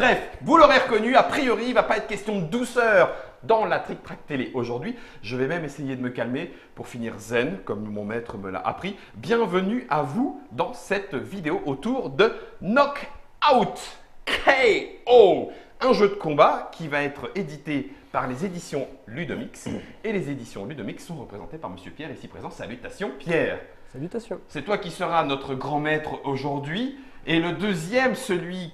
Bref, vous l'aurez reconnu, a priori, il ne va pas être question de douceur dans la Trick Track Télé aujourd'hui. Je vais même essayer de me calmer pour finir zen, comme mon maître me l'a appris. Bienvenue à vous dans cette vidéo autour de Knockout KO, un jeu de combat qui va être édité par les éditions Ludomix. Et les éditions Ludomix sont représentées par Monsieur Pierre, ici présent. Salutations Pierre. Salutations. C'est toi qui seras notre grand maître aujourd'hui. Et le deuxième, celui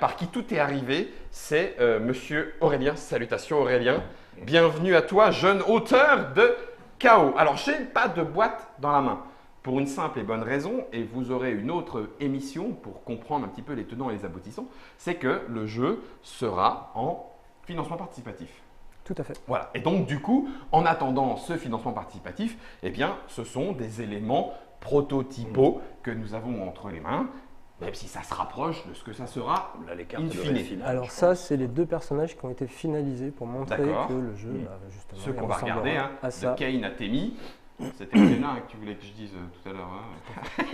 par qui tout est arrivé, c'est Monsieur Aurélien. Salutations Aurélien. Bienvenue à toi, jeune auteur de KO. Alors, je n'ai pas de boîte dans la main pour une simple et bonne raison, et vous aurez une autre émission pour comprendre un petit peu les tenants et les aboutissants, c'est que le jeu sera en financement participatif. Tout à fait. Voilà. Et donc, du coup, en attendant ce financement participatif, eh bien, ce sont des éléments prototypaux que nous avons entre les mains, même si ça se rapproche de ce que ça sera Là, les cartes in de fine. finale, Alors ça, c'est les deux personnages qui ont été finalisés pour montrer D'accord. que le jeu, justement, Ceux il qu'on va ressemblera regarder, hein, à de ça. Kane à Temi. C'était le là que tu voulais que je dise tout à l'heure. Hein.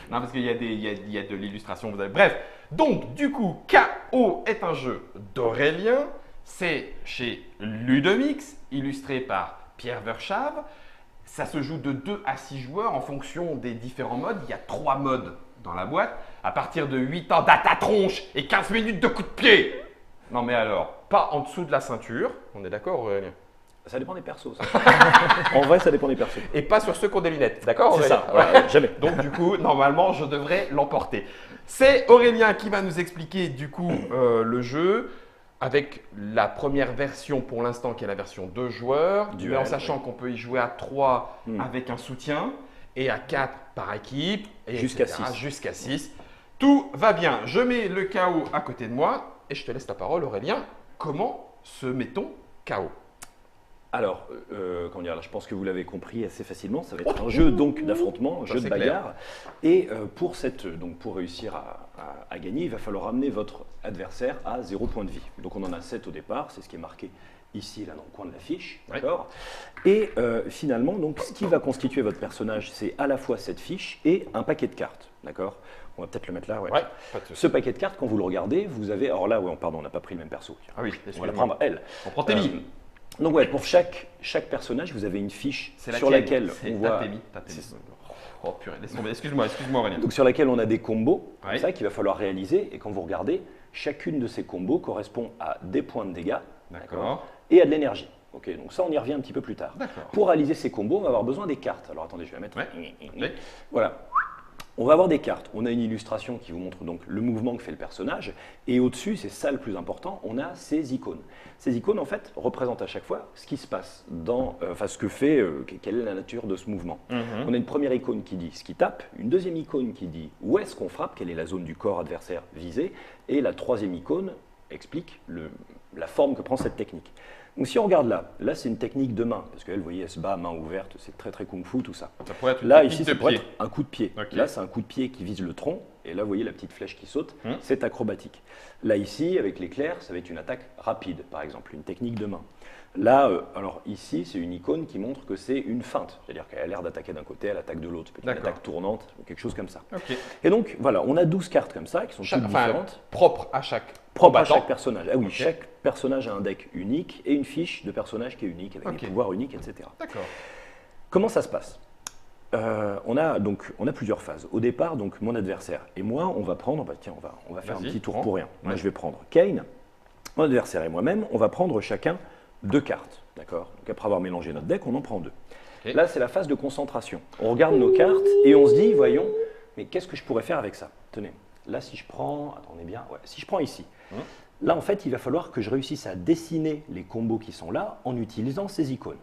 Non, parce qu'il y a de l'illustration. Bref, donc du coup, KO est un jeu d'Aurélien. C'est chez Ludomix, illustré par Pierre Verschave. Ça se joue de 2 à 6 joueurs en fonction des différents modes. Il y a 3 modes dans la boîte. À partir de 8 ans d'atatronche et 15 minutes de coup de pied. Non mais alors, pas en dessous de la ceinture. On est d'accord Aurélien? Ça dépend des persos. Ça. En vrai, ça dépend des persos. Et pas sur ceux qui ont des lunettes, d'accord C'est Aurélien? ça, ouais, jamais. Donc du coup, normalement, je devrais l'emporter. C'est Aurélien qui va nous expliquer du coup le jeu avec la première version pour l'instant qui est la version 2 joueurs, Duel, mais en sachant qu'on peut y jouer à 3 Hmm. avec un soutien et à 4 par équipe, et Jusqu'à etc., 6. Jusqu'à 6. Tout va bien. Je mets le KO à côté de moi et je te laisse la parole Aurélien. Comment se met-on KO? Alors, comment dire, là, je pense que vous l'avez compris assez facilement. Ça va être un jeu donc d'affrontement, un Ça, jeu de c'est bagarre. Et pour réussir à gagner, il va falloir amener votre adversaire à 0 point de vie. Donc on en a 7 au départ, c'est ce qui est marqué ici, là, dans le coin de la fiche. Ouais. D'accord. Et finalement, donc, ce qui va constituer votre personnage, c'est à la fois cette fiche et un paquet de cartes. D'accord. On va peut-être le mettre là. Ouais. Ouais, pas de souci. Ce paquet de cartes, quand vous le regardez, vous avez. Alors là, ouais, pardon, on n'a pas pris le même perso. Ah oui, On va la excuse-moi. prendre elle. On prend Temi. Donc ouais, pour chaque personnage, vous avez une fiche C'est sur laquelle C'est on voit. Tatemi. Oh purée, laisse tomber. Excuse-moi Aurélien. Donc sur laquelle on a des combos, comme Ouais. ça, qu'il va falloir réaliser. Et quand vous regardez, chacune de ces combos correspond à des points de dégâts, D'accord. et à de l'énergie. Ok, donc ça, on y revient un petit peu plus tard. D'accord. Pour réaliser ces combos, on va avoir besoin des cartes. Alors attendez, je vais la mettre. Ouais. Voilà. On va avoir des cartes. On a une illustration qui vous montre donc le mouvement que fait le personnage. Et au-dessus, c'est ça le plus important, on a ces icônes. Ces icônes, en fait, représentent à chaque fois ce qui se passe, ce que fait, quelle est la nature de ce mouvement. On a une première icône qui dit ce qui tape, une deuxième icône qui dit où est-ce qu'on frappe, quelle est la zone du corps adversaire visée, et la troisième icône explique la forme que prend cette technique. Donc si on regarde là c'est une technique de main, parce qu'elle, vous voyez, elle se bat à main ouverte, c'est très très kung-fu tout ça. Ça pourrait être une Là, technique ici, de ça pourrait pied. être un coup de pied. Ok. Là, c'est un coup de pied qui vise le tronc. Et là, vous voyez la petite flèche qui saute, Hmm. c'est acrobatique. Là, ici, avec l'éclair, ça va être une attaque rapide, par exemple, une technique de main. Là, alors ici, c'est une icône qui montre que c'est une feinte. C'est-à-dire qu'elle a l'air d'attaquer d'un côté, elle attaque de l'autre. C'est peut-être une D'accord. attaque tournante, ou quelque chose comme ça. Ok. Et donc, voilà, on a 12 cartes comme ça, qui sont toutes différentes. Propre à chaque Propre à combattant. chaque personnage. Ah oui, Ok. chaque personnage a un deck unique et une fiche de personnage qui est unique, avec Ok. des pouvoirs uniques, etc. D'accord. Comment ça se passe? On a plusieurs phases. Au départ, donc mon adversaire et moi, on va prendre, on va faire un Vas-y, petit tour prends. pour rien. Moi, Ouais. je vais prendre Kane, mon adversaire et moi-même, on va prendre chacun 2 cartes, d'accord. Donc après avoir mélangé notre deck, on en prend 2. Ok. Là, c'est la phase de concentration. On regarde nos cartes et on se dit, voyons, mais qu'est-ce que je pourrais faire avec ça? Tenez, là, si je prends, attendez bien, ouais, si je prends ici. Là, en fait, il va falloir que je réussisse à dessiner les combos qui sont là en utilisant ces icônes.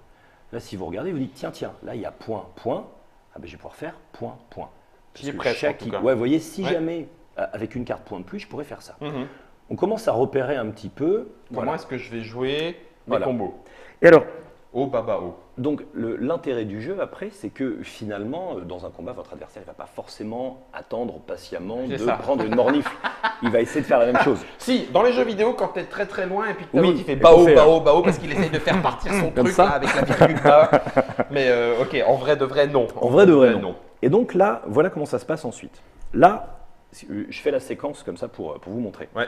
Là, si vous regardez, vous dites, tiens, là, il y a point, point. Ah ben, je vais pouvoir faire point, point. J'y ai que presque, en tout cas. Ouais, vous voyez, si Ouais. jamais, avec une carte point de plus, je pourrais faire ça. Mhm. On commence à repérer un petit peu. Comment Voilà. est-ce que je vais jouer mes Voilà. combos? Et alors, Haut, bas, bas, haut. donc, l'intérêt du jeu, après, c'est que finalement, dans un combat, votre adversaire ne va pas forcément attendre patiemment C'est de ça. prendre une mornifle. Il va essayer de faire la même chose. Si, dans les jeux vidéo, quand tu es très très loin et puis que Oui, l'autre il fait et bas qu'on haut, fait, bas haut, bas haut parce qu'il essaye de faire partir son Comme truc ça. là, avec la virgule bas. Mais ok, en vrai de vrai, non. En vrai de vrai, non. Et donc là, voilà comment ça se passe ensuite. Là, je fais la séquence comme ça pour vous montrer. Ouais.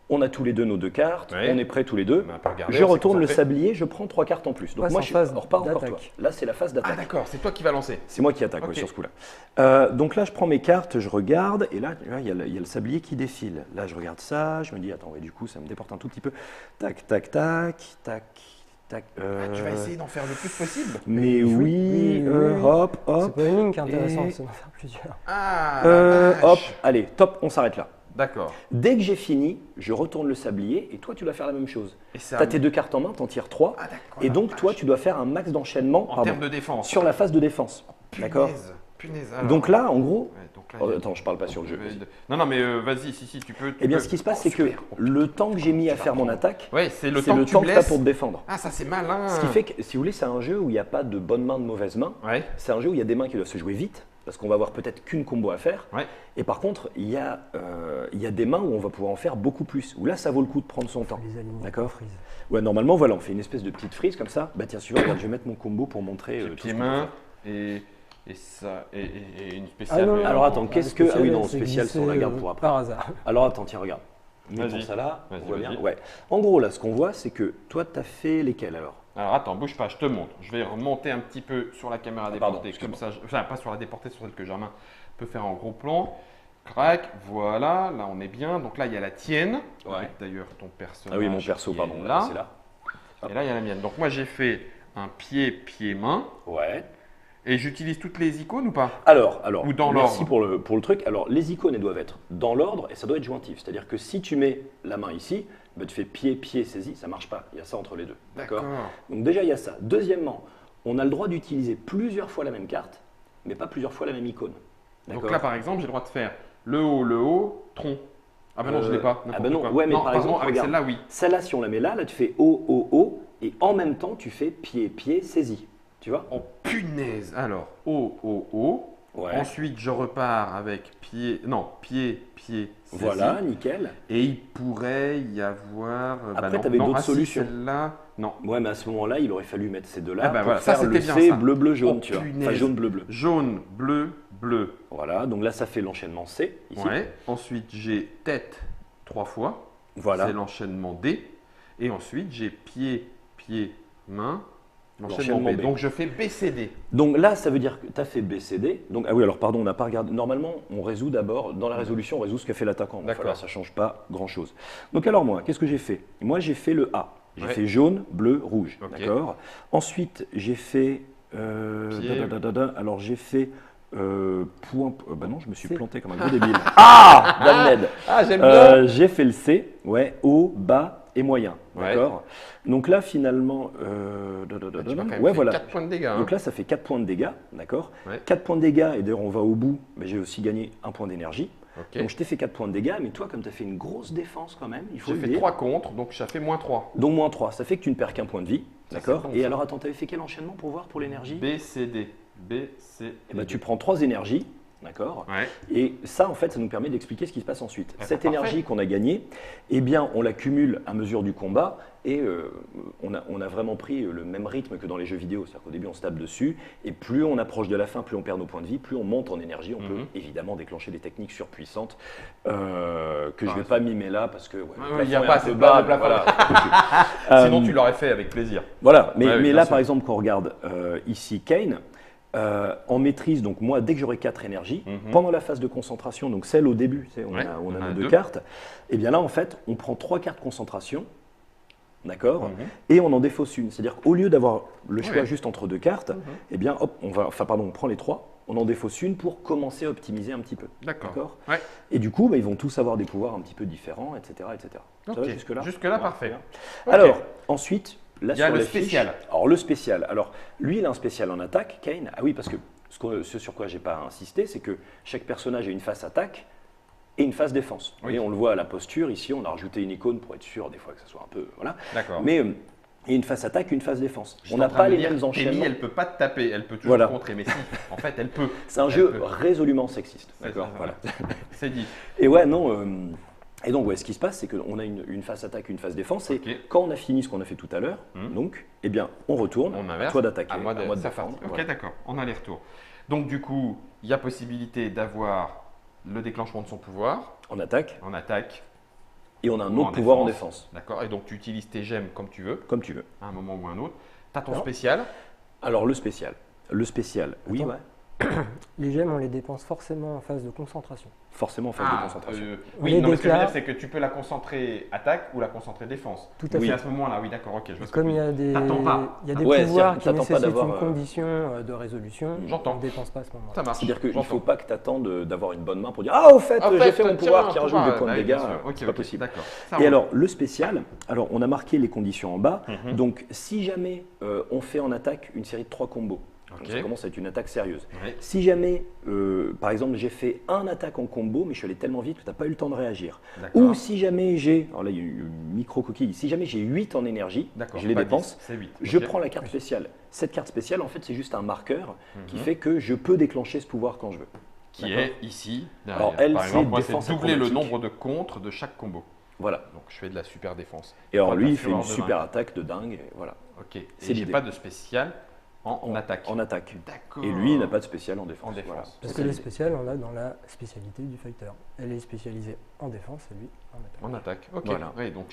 On a tous les deux nos 2 cartes, Ouais. on est prêts tous les deux. On a un peu regardé, Je on s'est retourne le concentré. sablier, je prends 3 cartes en plus. Donc Passe moi, en je phase alors, pas encore toi. d'attaque. Là, c'est la phase Ah d'attaque. d'accord, c'est toi qui vas lancer. C'est moi qui attaque ouais, Ok. sur ce coup-là. Donc là, je prends mes cartes, je regarde, et là, il y a le sablier qui défile. Là, je regarde ça, je me dis, attends, ouais, du coup, ça me déporte un tout petit peu. Tac, tac, tac, tac, tac. Ah, tu vas essayer d'en faire le plus possible. Mais oui, oui. hop, C'est hop. pas une ligne qui est intéressante, Et- c'est d'en faire plusieurs. Ah, la vache. Hop, allez, top, on s'arrête là. D'accord. Dès que j'ai fini, je retourne le sablier, et toi, tu dois faire la même chose. Et ça. Tu as tes 2 cartes en main, t'en tires 3, Ah d'accord. et la donc, vache. toi, tu dois faire un max d'enchaînement en termes de défense. sur la phase de défense. D'accord. Punaise. Alors. Donc là, en gros, Ouais, donc là, oh, il y a- attends, je parle pas sur le jeu. vas-y. Non, non, mais vas-y, si, tu peux. Eh bien, ce qui se passe, c'est que le temps que j'ai mis à faire mon attaque, Ouais, c'est le c'est temps le que temps tu que tu as laisses. pour te défendre. Ah, ça c'est malin. Ce qui fait que, si vous voulez, c'est un jeu où il n'y a pas de bonne main, de mauvaise main. Ouais. C'est un jeu où il y a des mains qui doivent se jouer vite, parce qu'on va avoir peut-être qu'une combo à faire. Ouais. Et par contre, il y a des mains où on va pouvoir en faire beaucoup plus, où là, ça vaut le coup de prendre son temps. Les aligner. D'accord. Freeze. Ouais, normalement, voilà, on fait une espèce de petite frise comme ça. Bah tiens, si tu veux, regarde, je vais mettre mon combo pour montrer tout ce Pied qu'on peut main faire. et ça et une spéciale. non, Alors attends, le qu'est-ce que... Ah oui, non, c'est spécial, ça, on la glissé, garde pour après. Par hasard. Alors attends, tiens, regarde. Vas-y. Mettons ça là, Vas-y, on voit bien. vas-y. Ouais. En gros, là, ce qu'on voit, c'est que toi, tu as fait lesquels alors? Alors attends, bouge pas, je te montre. Je vais remonter un petit peu sur la caméra pardon, déportée, comme ça. Enfin, pas sur la déportée, sur celle que Germain peut faire en gros plan. Crac, voilà, là on est bien. Donc là il y a la tienne, Ouais. avec d'ailleurs ton personnage. Ah oui, mon perso, qui est pardon, là. c'est là. Et là il y a la mienne. Donc moi j'ai fait un pied-main. Ouais. Et j'utilise toutes les icônes ou pas? Alors, Ou dans merci l'ordre. pour le truc. Alors, les icônes, elles doivent être dans l'ordre et ça doit être jointif. C'est-à-dire que si tu mets la main ici, bah, tu fais pied, pied, saisie, ça marche pas. Il y a ça entre les deux. D'accord. Donc déjà, il y a ça. Deuxièmement, on a le droit d'utiliser plusieurs fois la même carte, mais pas plusieurs fois la même icône. Donc D'accord. là par exemple j'ai le droit de faire le haut, tronc. Ah ben non je l'ai pas. ah n'importe ben non, quoi. ouais, mais par pardon, exemple, avec regarde. celle-là oui. Celle-là, si on la met là, tu fais O, O, O, et en même temps, tu fais pied, pied, saisie. Tu vois. Oh punaise. Alors O. Ouais. Ensuite, je repars avec pied, pied, saisie. Voilà, nickel. Et il pourrait y avoir. Après, non, t'avais non, d'autres ah, si, solutions. celle-là, non. Ouais, mais à ce moment-là, il aurait fallu mettre ces deux-là Ah bah pour voilà, ça, faire le c'était bien, C ça. bleu, bleu, jaune, Oh, tu vois. Enfin, punaise. jaune, bleu, bleu. Jaune, bleu, bleu. Voilà, donc là, ça fait l'enchaînement C, ici. Ouais. Ensuite, j'ai tête 3 fois. Voilà. C'est l'enchaînement D. Et ensuite, j'ai pied, main. L'enchaînement L'enchaînement B. B. Donc, je fais BCD. Donc là, ça veut dire que tu as fait BCD. Donc, ah oui, alors pardon, on n'a pas regardé. Normalement, on résout d'abord, dans la résolution, on résout ce qu'a fait l'attaquant. Donc, D'accord. voilà, ça ne change pas grand-chose. Donc alors moi, qu'est-ce que j'ai fait? Moi, j'ai fait le A. J'ai Ouais. fait jaune, bleu, rouge. Ok. D'accord. Ensuite, j'ai fait... Pied. Alors, j'ai fait... point... bah non, je me suis C. planté comme un gros débile. Ah Damned. Ah, j'aime J'ai fait le C, ouais, haut, bas et moyen. Ouais. D'accord. Donc là, finalement... Tu m'as quand même ouais, fait voilà. 4 points de dégâts. Donc là, ça fait 4 points de dégâts, d'accord. Ouais. 4 points de dégâts, et d'ailleurs, on va au bout, mais j'ai aussi gagné 1 point d'énergie. Ok. Donc je t'ai fait 4 points de dégâts, mais toi, comme tu as fait une grosse défense quand même, il faut J'ai le fait dire. 3 contre, donc ça fait moins 3. Donc moins 3, ça fait que tu ne perds qu'un point de vie, Ça, d'accord. c'est bon, Et ça. alors, attends, tu avais fait quel enchaînement pour voir pour l'énergie? BCD. Eh ben, tu prends 3 énergies, d'accord. Ouais. Et ça, en fait, ça nous permet d'expliquer ce qui se passe ensuite. Ah, Cette parfait. énergie qu'on a gagnée, eh bien, on l'accumule à mesure du combat et on a vraiment pris le même rythme que dans les jeux vidéo. C'est-à-dire qu'au début, on se tape dessus et plus on approche de la fin, plus on perd nos points de vie, plus on monte en énergie. On peut évidemment déclencher des techniques surpuissantes que je ne vais pas mimer là parce que ouais, le il y a plafond est pas un assez peu de bas, plafond. voilà. Sinon, tu l'aurais fait avec plaisir. Voilà, mais, Ouais, oui, mais bien là, sûr. par exemple, quand on regarde ici Kane, en maîtrise, donc moi, dès que j'aurai 4 énergies, pendant la phase de concentration, donc celle au début, tu sais, on Ouais, a on nos a 2 deux. cartes, et bien là, en fait, on prend 3 cartes concentration, d'accord, Mhm. et on en défausse une. C'est-à-dire qu'au lieu d'avoir le choix Ouais. juste entre 2 cartes, eh bien, hop, on prend les 3, on en défausse une pour commencer à optimiser un petit peu. D'accord. Ouais. Et du coup, bah, ils vont tous avoir des pouvoirs un petit peu différents, etc. etc. Ça va Ok. jusque-là Jusque-là, Ouais, parfait. bien. Ok. Alors, ensuite, là Il y a sur le la fiche- spécial. alors, le spécial. Alors, lui, il a un spécial en attaque, Kane. Ah oui, parce que ce sur quoi j'ai pas insisté, c'est que chaque personnage a une phase attaque et une phase défense. Oui. Et on le voit à la posture. Ici, on a rajouté une icône pour être sûr, des fois, que ça soit un peu. Voilà. D'accord. Mais il y a une phase attaque, une phase défense. J'étais On n'a en train pas de les me dire, mêmes Kelly, enchaînements. elle peut pas te taper, elle peut toujours Voilà. contrer. Mais si, en fait, elle peut. C'est un Elle jeu peut. résolument sexiste. C'est D'accord. ça, Voilà. C'est dit. Et ouais, non. Et donc, ouais, ce qui se passe, c'est qu'on a une phase attaque, une phase défense. Ok. Et quand on a fini ce qu'on a fait tout à l'heure, donc, eh bien, on retourne. On À inverse. toi d'attaquer. À moi de, te ça défendre. part. Ok, Voilà. d'accord. En aller-retour. Donc, du coup, il y a possibilité d'avoir le déclenchement de son pouvoir On attaque. en attaque. Et on a un Ou autre pouvoir en défense, D'accord. Et donc tu utilises tes gemmes comme tu veux, comme tu veux. à un moment ou à un autre. Tu as ton Alors. spécial. Alors le spécial. Le spécial, oui, Attends. ouais. Les gemmes, on les dépense forcément en phase de concentration. Forcément en phase de concentration. On Oui, les non, mais ce que je veux déclare. dire, c'est que tu peux la concentrer attaque ou la concentrer défense. Tout à Oui. C'est fait. à ce moment-là, oui, d'accord, ok. Je vois ce que Comme tu il y veux a dire. des, T'attends pas. il y a des Ouais, pouvoirs c'est-à-dire, qui t'attends pas nécessitent d'avoir, une condition de résolution, J'entends. on ne dépense pas à ce moment-là. Ça marche. C'est-à-dire qu'il ne J'entends. faut pas que tu attendes d'avoir une bonne main pour dire ah au fait En j'ai fait mon tiens, pouvoir qui un rajoute des pouvoir, points de ouais, dégâts, bien sûr. Ok, c'est pas ok, possible. D'accord. Ça Et roule. alors le spécial, alors on a marqué les conditions en bas, Mhm. donc si jamais on fait en attaque une série de 3 combos, Ok. donc ça commence à être une attaque sérieuse. Ouais. Si jamais, par exemple, j'ai fait un attaque en combo, mais je suis allé tellement vite que tu n'as pas eu le temps de réagir. D'accord. Ou si jamais j'ai, alors là il y a une micro-coquille, si jamais j'ai 8 en énergie, D'accord, je les pas dépense, 10, c'est 8. je Ok. prends la carte spéciale. Cette carte spéciale, en fait, c'est juste un marqueur qui Mhm. fait que je peux déclencher ce pouvoir quand je veux. Qui D'accord. est ici. Derrière. Alors, elle, Par c'est exemple, moi, défense c'est doubler le acrobatique. nombre de contres de chaque combo. Voilà. Donc je fais de la super défense. Et alors Pas de lui, la il fait fureur une de super vaincre. attaque de dingue. Et voilà. Ok. Et C'est j'ai l'idée. pas de spécial en attaque. En attaque. D'accord. Et lui, il n'a pas de spécial en défense. En défense. Voilà. Parce C'est que les l'idée. spéciales, on l'a dans la spécialité du fighter. Elle est spécialisée en défense et lui en attaque. En attaque. Ok. Voilà. Oui, donc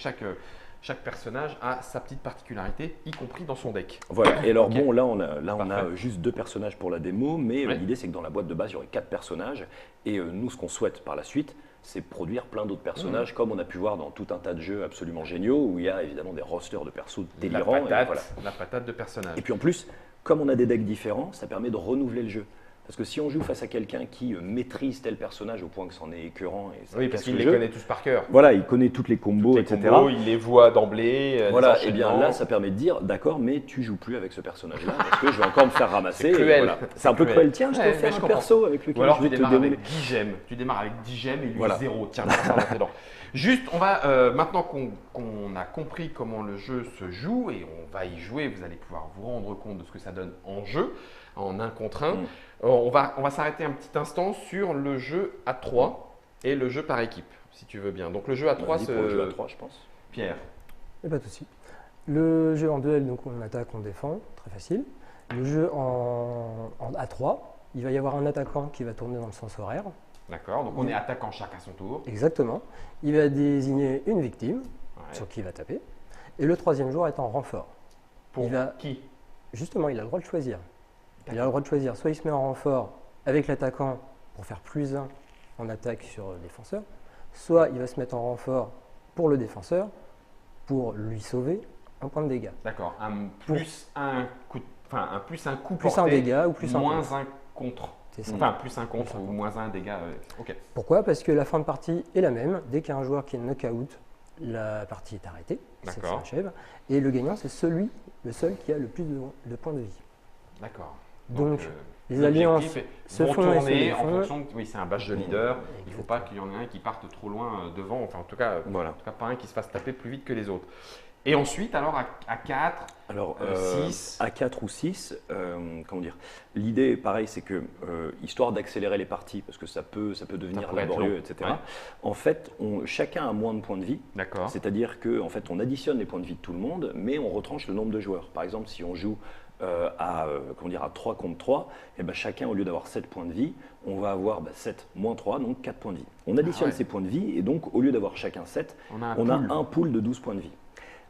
chaque personnage a sa petite particularité, y compris dans son deck. Voilà. Et alors Ok. bon, là, on a Parfait. juste 2 personnages pour la démo, mais Ouais. l'idée, c'est que dans la boîte de base, il y aurait 4 personnages. Et nous, ce qu'on souhaite par la suite, c'est produire plein d'autres personnages, Mmh. comme on a pu voir dans tout un tas de jeux absolument géniaux, où il y a évidemment des rosters de persos délirants. La et patate, voilà. la patate de personnage. Et puis en plus, comme on a des decks différents, ça permet de renouveler le jeu. Parce que si on joue face à quelqu'un qui maîtrise tel personnage au point que c'en est écœurant et ça Oui, casse parce qu'il le les jeu, connaît tous par cœur. voilà, il connaît toutes les combos, Toutes les etc. combos, il les voit d'emblée. les Voilà, et bien enchaînements. là, ça permet de dire, d'accord, mais tu joues plus avec ce personnage-là parce que je vais encore me faire ramasser. C'est cruel. et voilà. C'est un peu cruel. cruel. Tiens, je Ouais, peux mais faire je un comprends. perso avec lequel Ou alors je tu vais te démarres dérouler. avec 10 gemmes. Tu démarres avec 10 gemmes et lui Voilà. 0. Tiens, mets ça dans tes dents. Juste, on va, maintenant qu'on a compris comment le jeu se joue et on va y jouer, vous allez pouvoir vous rendre compte de ce que ça donne en jeu, en 1 contre 1. Mm. On va s'arrêter un petit instant sur le jeu à 3 et le jeu par équipe, si tu veux bien. Donc le jeu à 3, Vas-y, pour le jeu à 3, je pense. Pierre. Et pas de souci. Le jeu en duel, donc on attaque, on défend, très facile. Le jeu à 3, il va y avoir un attaquant qui va tourner dans le sens horaire. D'accord, donc on est attaquant chacun à son tour. Exactement. Il va désigner une victime Ouais. sur qui il va taper. Et le troisième joueur est en renfort. Pour il va- qui? Justement, il a le droit de choisir. Il a le droit de choisir. Soit il se met en renfort avec l'attaquant pour faire +1 en attaque sur le défenseur, soit il va se mettre en renfort pour le défenseur pour lui sauver un point de dégâts. D'accord, un plus un coup, un plus un coup Plus porté, un dégât ou plus un moins contre. un contre. C'est ça. Enfin, plus un contre Plus un ou contre. moins un dégât. Ok. Pourquoi? Parce que la fin de partie est la même. Dès qu'il y a un joueur qui est knock-out, la partie est arrêtée, ça D'accord. s'achève. Et le gagnant, c'est le seul qui a le plus de points de vie. D'accord. Donc, les l'objectif alliances est- se vont font et se tourner en défont. fonction. Oui, c'est un badge de leader. Il ne faut pas qu'il y en ait un qui parte trop loin devant. Enfin, en tout cas, Voilà. pas un qui se fasse taper plus vite que les autres. Et ensuite, alors à 4, Alors, 6. à 4 ou 6, comment dire, l'idée, pareil, c'est que, histoire d'accélérer les parties, parce que ça peut devenir pourrait être laborieux, long. etc., Ouais. en fait, chacun a moins de points de vie, D'accord. c'est-à-dire qu'en fait, on additionne les points de vie de tout le monde, mais on retranche le nombre de joueurs. Par exemple, si on joue à 3 contre 3, et ben chacun, au lieu d'avoir 7 points de vie, on va avoir 7 moins 3, donc 4 points de vie. On additionne ouais. ces points de vie, et donc, au lieu d'avoir chacun 7, On a un on a pool. un pool de 12 points de vie.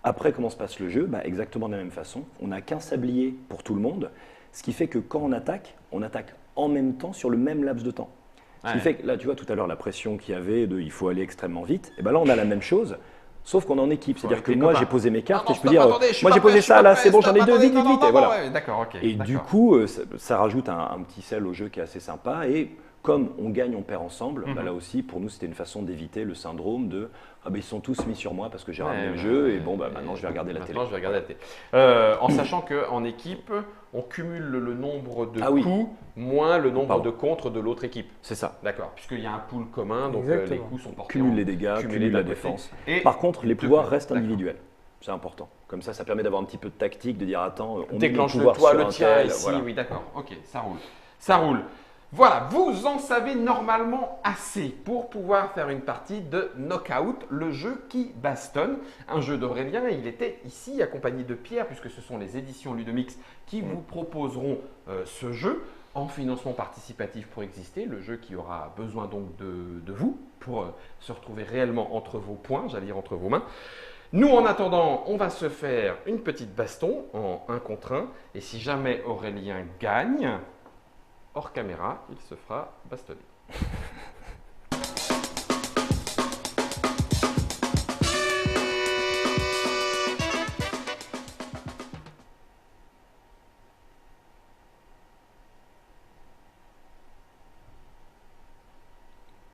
Après, comment se passe le jeu? Exactement de la même façon. On n'a qu'un sablier pour tout le monde, ce qui fait que quand on attaque en même temps sur le même laps de temps. Ce qui Ouais. fait que là, tu vois tout à l'heure la pression qu'il y avait de il faut aller extrêmement vite. Et ben là, on a la même chose, sauf qu'on est en équipe. C'est-à-dire avec que les moi, copains. j'ai posé mes cartes Ah non, et je peux stop, dire attendez, je suis moi, pas j'ai prêt, posé je suis ça pas là, prêt, c'est bon, j'en ai stop, deux, attendez, vite, non, vite, vite. non, Et voilà. ouais, d'accord, ok. Et du d'accord. coup, ça rajoute un petit sel au jeu qui est assez sympa. Et comme on gagne, on perd ensemble, Mhm. là aussi, pour nous, c'était une façon d'éviter le syndrome de ah ben ils sont tous mis sur moi parce que j'ai ramené le Ouais, jeu ouais, et bon, maintenant, je vais regarder la télé. Maintenant, je vais regarder la télé. En sachant qu'en équipe, on cumule le nombre de Ah oui. coups moins le nombre Pardon. de contres de l'autre équipe. C'est ça. D'accord, puisqu'il y a un pool commun, donc les Exactement. coups sont portés Cumule en- les dégâts, cumulés cumule d'un la côté. défense. Et Par contre, les deux pouvoirs coups. restent D'accord. individuels. C'est important. Comme ça pouet d'avoir un petit peu de tactique, de dire attends, on met Déclenche le le pouvoir toi, sur le un tien tel, ici. voilà. Oui, d'accord. Ok, ça roule. Ça roule. Voilà, vous en savez normalement assez pour pouvoir faire une partie de Knockout, le jeu qui bastonne. Un jeu d'Aurélien, il était ici accompagné de Pierre, puisque ce sont les éditions Ludomix qui vous proposeront ce jeu. en financement participatif pour exister, le jeu qui aura besoin donc de vous pour se retrouver réellement entre vos poings, j'allais dire entre vos mains. Nous, en attendant, on va se faire une petite baston en 1 contre 1. Et si jamais Aurélien gagne, hors caméra, il se fera bastonner.